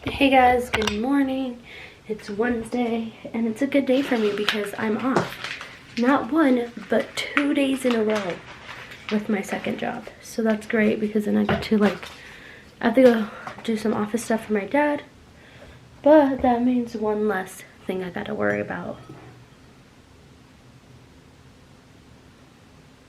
Hey guys, good morning. It's Wednesday and it's a good day for me because I'm off. Not one, but 2 days in a row with my second job. So that's great because then I get to I have to go do some office stuff for my dad. But that means one less thing I gotta worry about.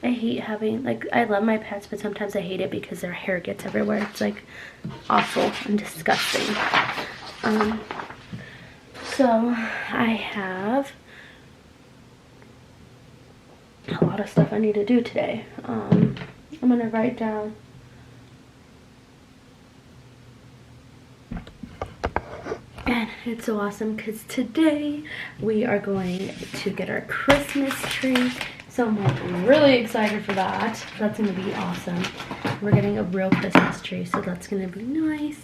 I hate having, I love my pets, but sometimes I hate it because their hair gets everywhere. It's awful and disgusting. So I have a lot of stuff I need to do today. I'm gonna write down and it's so awesome because today we are going to get our Christmas tree. So I'm really excited for that. That's gonna be awesome. We're getting a real Christmas tree, so that's gonna be nice.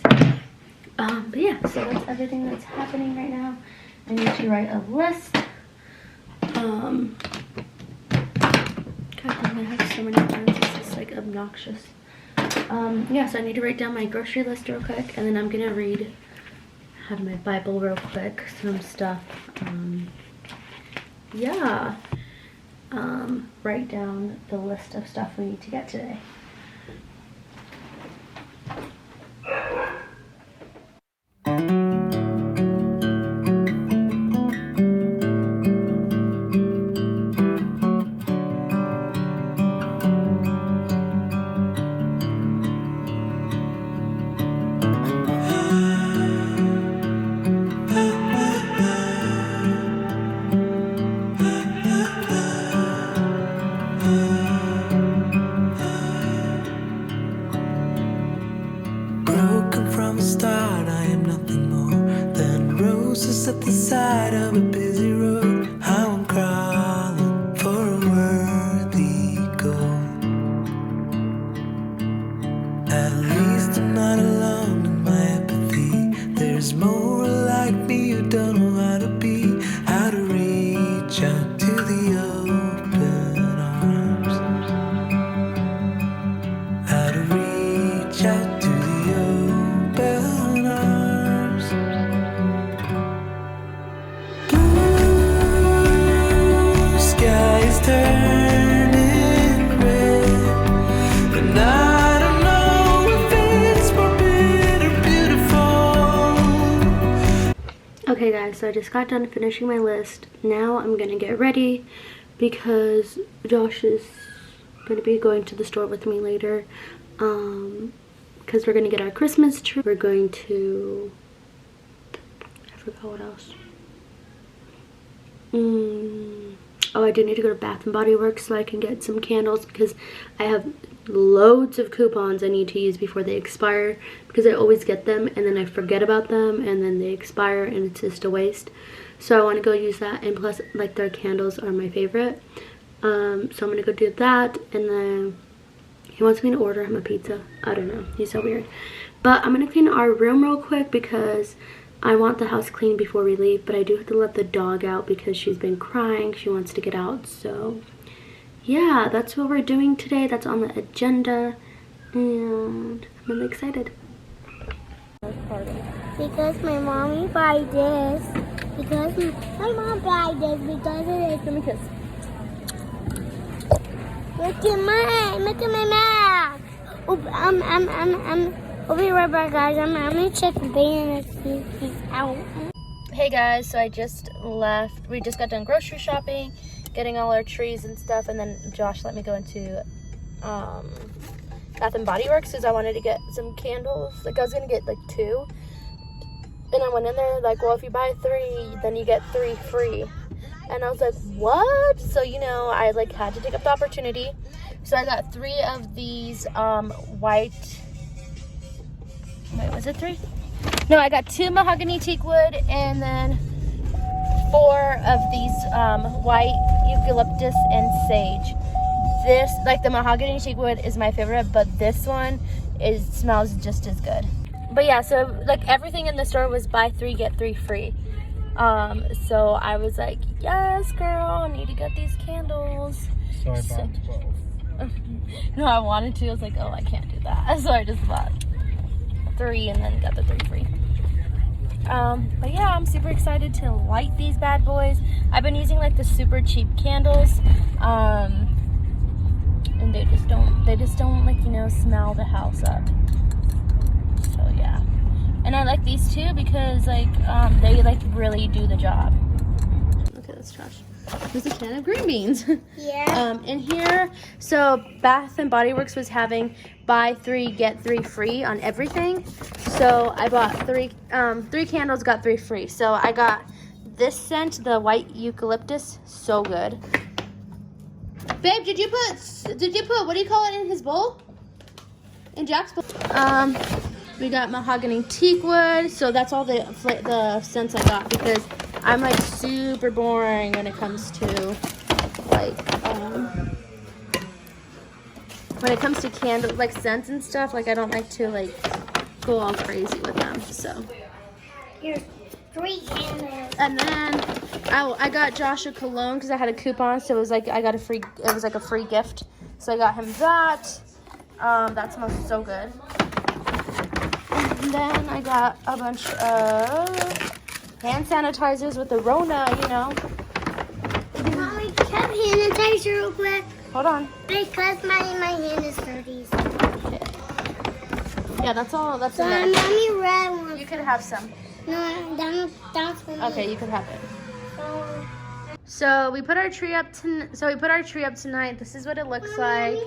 But yeah, so that's everything that's happening right now. I need to write a list. God damn, I have so many plans. This is obnoxious. Yeah, so I need to write down my grocery list real quick, and then I'm gonna read out of my Bible real quick, some stuff. Yeah. Write down the list of stuff we need to get today. At the side of a busy road, how I'm crawling for a worthy goal. At least I'm not alone in my apathy. There's more like me who don't know how to be, how to reach out to the open arms, how to reach out to the open arms. Turning red, and I don't know if it's forbidden or beautiful. Okay guys, so I just got done finishing my list. Now I'm gonna get ready because Josh is gonna be going to the store with me later. Because we're gonna get our Christmas tree. We're going to, I forgot what else. Oh, I do need to go to Bath & Body Works so I can get some candles because I have loads of coupons I need to use before they expire, because I always get them and then I forget about them and then they expire and it's just a waste. So I want to go use that, and plus their candles are my favorite. So I'm going to go do that, and then he wants me to order him a pizza. I don't know. He's so weird. But I'm going to clean our room real quick because I want the house clean before we leave, but I do have to let the dog out because she's been crying. She wants to get out. So yeah, that's what we're doing today. That's on the agenda, and I'm really excited. Because my mommy buy this. Because my mom buy this because of this. Give me a kiss. Look at my mouth. I'll be right back, guys. I'm gonna check the band and see if he's out. Hey guys, so I just left. We just got done grocery shopping, getting all our trees and stuff, and then Josh let me go into Bath & Body Works because I wanted to get some candles. I was gonna get 2, and I went in there well, if you buy 3, then you get 3 free. And I was like, what? So I had to take up the opportunity. So I got 3 of these white. Wait, was it 3? No, I got 2 mahogany teak wood and then 4 of these white eucalyptus and sage. This, the mahogany teak wood is my favorite, but this one smells just as good. But yeah, so everything in the store was buy 3 get 3 free. So I was like, yes, girl, I need to get these candles. So I bought 12. No, I wanted to. I was like, oh, I can't do that. So I just bought 3 and then got the 3 free. But yeah, I'm super excited to light these bad boys. I've been using like the super cheap candles, and they just don't like, you know, smell the house up. So yeah, and I like these too because like they like really do the job. Okay, that's trash. There's a can of green beans. Yeah. In here, so Bath and Body Works was having buy 3 get 3 free on everything. So I bought 3 candles, got 3 free. So I got this scent, the white eucalyptus, so good. Babe, did you put what do you call it in his bowl? In Jack's bowl. We got mahogany teak wood. So that's all the scents I got because I'm like super boring when it comes to like candle like scents and stuff. Like I don't like to like go all crazy with them. So Here's 3 candles. and then I got Josh a cologne because I had a coupon, so it was like it was like a free gift. So I got him that. That smells so good. And then I got a bunch of hand sanitizers with the Rona, you know. Mommy, have hand sanitizer real quick. Hold on. Because my hand is dirty. Yeah, that's all. That's So enough. mommy red one. You could have some. No, that's for me. Okay, you could have it. So we put our tree up tonight. This is what it looks like.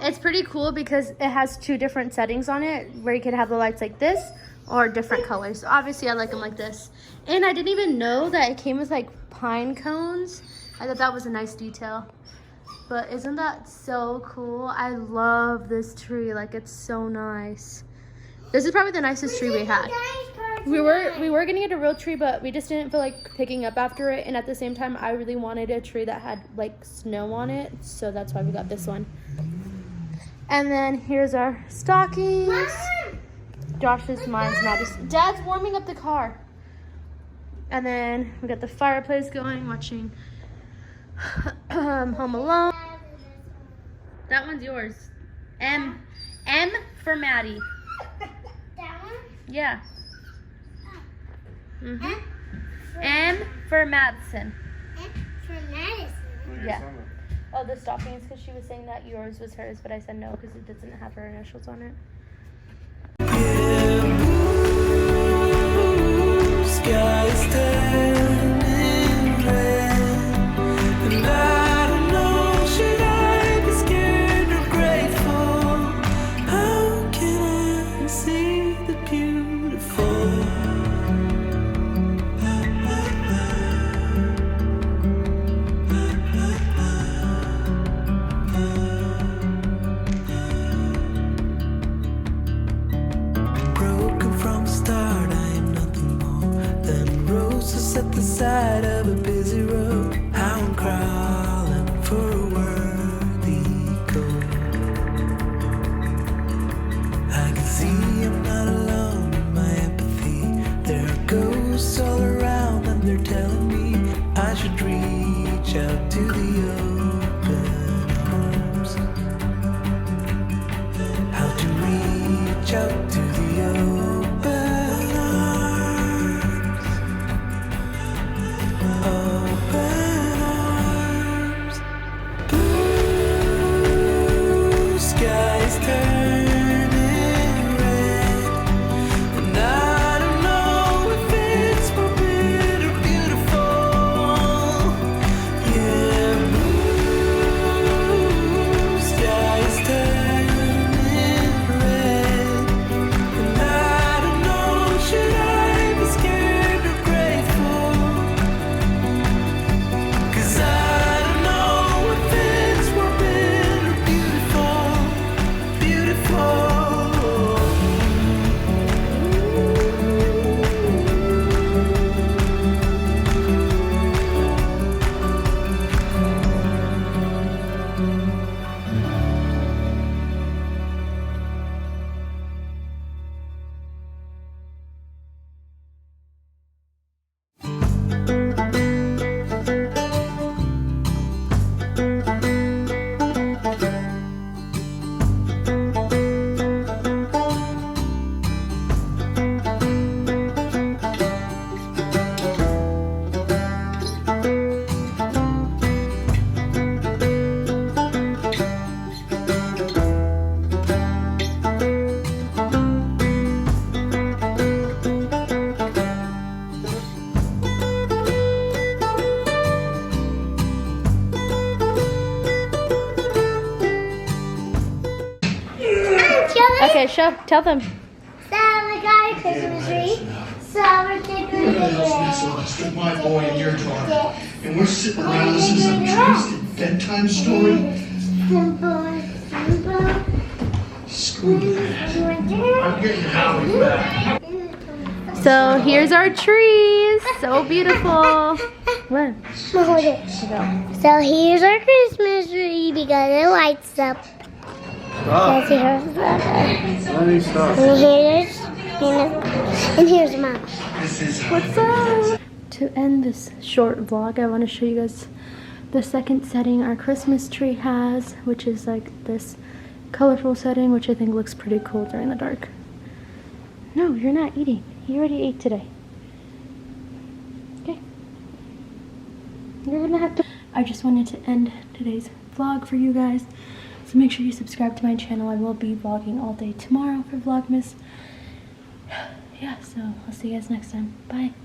It's pretty cool because it has 2 different settings on it where you could have the lights like this or different colors. So obviously I like them like this. And I didn't even know that it came with like pine cones. I thought that was a nice detail. But isn't that so cool? I love this tree. Like it's so nice. This is probably the nicest tree we had. We were gonna get a real tree, but we just didn't feel like picking up after it. And at the same time, I really wanted a tree that had like snow on it, so that's why we got this one. And then here's our stockings. Josh's, mine's not. Dad's warming up the car. And then we got the fireplace going, watching Home Alone. That one's yours. M for Maddie. That one? Yeah. Mhm. M for Madison. For Madison. Yeah. Oh, the stockings, because she was saying that yours was hers, but I said no because it doesn't have her initials on it. Sky is turning red, and I don't know, should I be scared or grateful? How can I see the beautiful? Broken from the start, I am nothing more than roses at the side of a busy road. How I'm crawling for a worthy goal. I can see I'm not alone in my empathy. There are ghosts all around and they're telling me I should reach out to the open arms. How to reach out to the open arms. Open Tell them. So we got a Christmas tree. So we're decorating it. My boy and your daughter. And we're sitting around listening to some twisted bedtime story. Simple. Screw that. I'm getting Howie back. So here's our trees. So beautiful. What? Hold it. So here's our Christmas tree because it lights up. Because here's the and here's Mom. What's up? To end this short vlog, I want to show you guys the second setting our Christmas tree has, which is like this colorful setting, which I think looks pretty cool during the dark. No, you're not eating. You already ate today. Okay. You're gonna have to. I just wanted to end today's vlog for you guys. So make sure you subscribe to my channel. I will be vlogging all day tomorrow for Vlogmas. Yeah, so I'll see you guys next time. Bye.